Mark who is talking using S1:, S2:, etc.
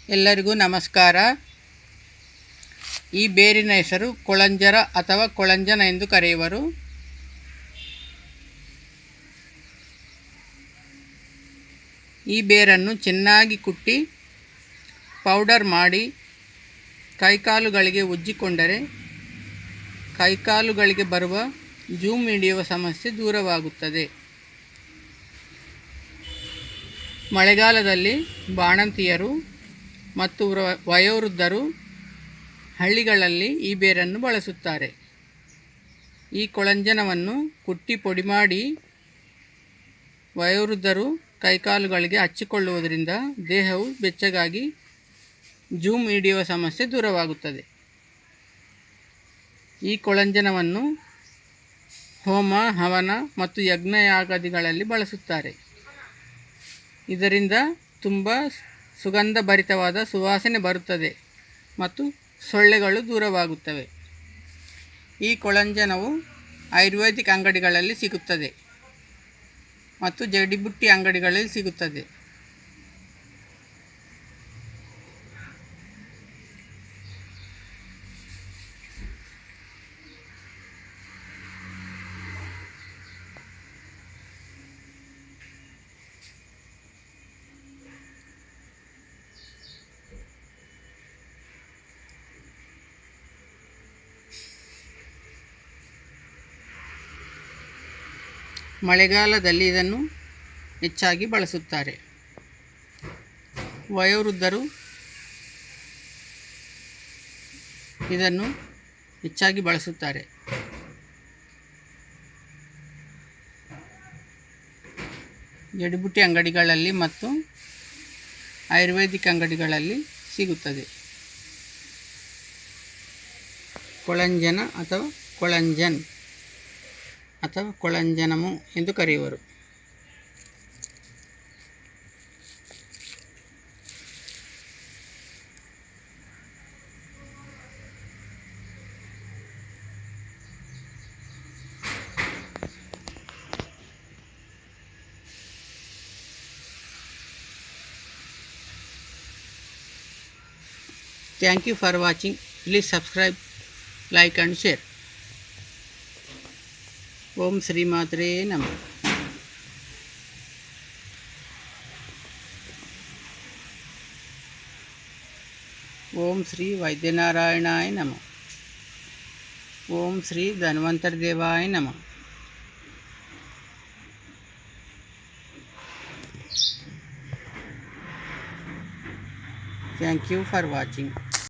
S1: ಎಲ್ಲರಿಗೂ ನಮಸ್ಕಾರ. ಈ ಬೇರಿನ ಹೆಸರು ಕೊಳಂಜರ ಅಥವಾ ಕೊಳಂಜನ ಎಂದು ಕರೆಯುವರು. ಈ ಬೇರನ್ನು ಚೆನ್ನಾಗಿ ಕುಟ್ಟಿ ಪೌಡರ್ ಮಾಡಿ ಕೈಕಾಲುಗಳಿಗೆ ಉಜ್ಜಿಕೊಂಡರೆ ಕೈಕಾಲುಗಳಿಗೆ ಬರುವ ಜೂಮ್ ಹಿಡಿಯುವ ಸಮಸ್ಯೆ ದೂರವಾಗುತ್ತದೆ. ಮಳೆಗಾಲದಲ್ಲಿ ಬಾಣಂತಿಯರು ಮತ್ತು ವಯೋವೃದ್ಧರು ಹಳ್ಳಿಗಳಲ್ಲಿ ಈ ಬೇರನ್ನು ಬಳಸುತ್ತಾರೆ. ಈ ಕೊಳಂಜನವನ್ನು ಕುಟ್ಟಿ ಪುಡಿ ಮಾಡಿ ವಯೋವೃದ್ಧರು ಕೈಕಾಲುಗಳಿಗೆ ಹಚ್ಚಿಕೊಳ್ಳುವುದರಿಂದ ದೇಹವು ಬೆಚ್ಚಗಾಗಿ ಜೂಮ್ ಹಿಡಿಯುವ ಸಮಸ್ಯೆ ದೂರವಾಗುತ್ತದೆ. ಈ ಕೊಳಂಜನವನ್ನು ಹೋಮ, ಹವನ ಮತ್ತು ಯಜ್ಞಯಾಗಾದಿಗಳಲ್ಲಿ ಬಳಸುತ್ತಾರೆ. ಇದರಿಂದ ತುಂಬ ಸುಗಂಧಭರಿತವಾದ ಸುವಾಸನೆ ಬರುತ್ತದೆ ಮತ್ತು ಸೊಳ್ಳೆಗಳು ದೂರವಾಗುತ್ತವೆ. ಈ ಕೊಳಂಜನವು ಆಯುರ್ವೇದಿಕ್ ಅಂಗಡಿಗಳಲ್ಲಿ ಸಿಗುತ್ತದೆ ಮತ್ತು ಜಡಿಬುಟ್ಟಿ ಅಂಗಡಿಗಳಲ್ಲಿ ಸಿಗುತ್ತದೆ. ಮಳೆಗಾಲದಲ್ಲಿ ಇದನ್ನು ಹೆಚ್ಚಾಗಿ ಬಳಸುತ್ತಾರೆ. ವಯೋವೃದ್ಧರು ಇದನ್ನು ಹೆಚ್ಚಾಗಿ ಬಳಸುತ್ತಾರೆ. ಜಡಿಬುಟ್ಟಿ ಅಂಗಡಿಗಳಲ್ಲಿ ಮತ್ತು ಆಯುರ್ವೇದಿಕ್ ಅಂಗಡಿಗಳಲ್ಲಿ ಸಿಗುತ್ತದೆ. ಕೊಳಂಜನ ಅಥವಾ ಕೊಳಂಜನ್ ಅಥವಾ ಕೊಳಂಜನಮು ಎಂದು ಕರೆಯುವರು. Thank you for watching. Please subscribe, like and share. ಓಂ ಶ್ರೀ ಮಾತ್ರೇ ನಮಃ. ಓಂ ಶ್ರೀ ವೈದ್ಯನಾರಾಯಣಾಯ ನಮಃ. ಓಂ ಶ್ರೀ ಧನ್ವಂತರದೇವಾಯ ನಮಃ. Thank you for watching.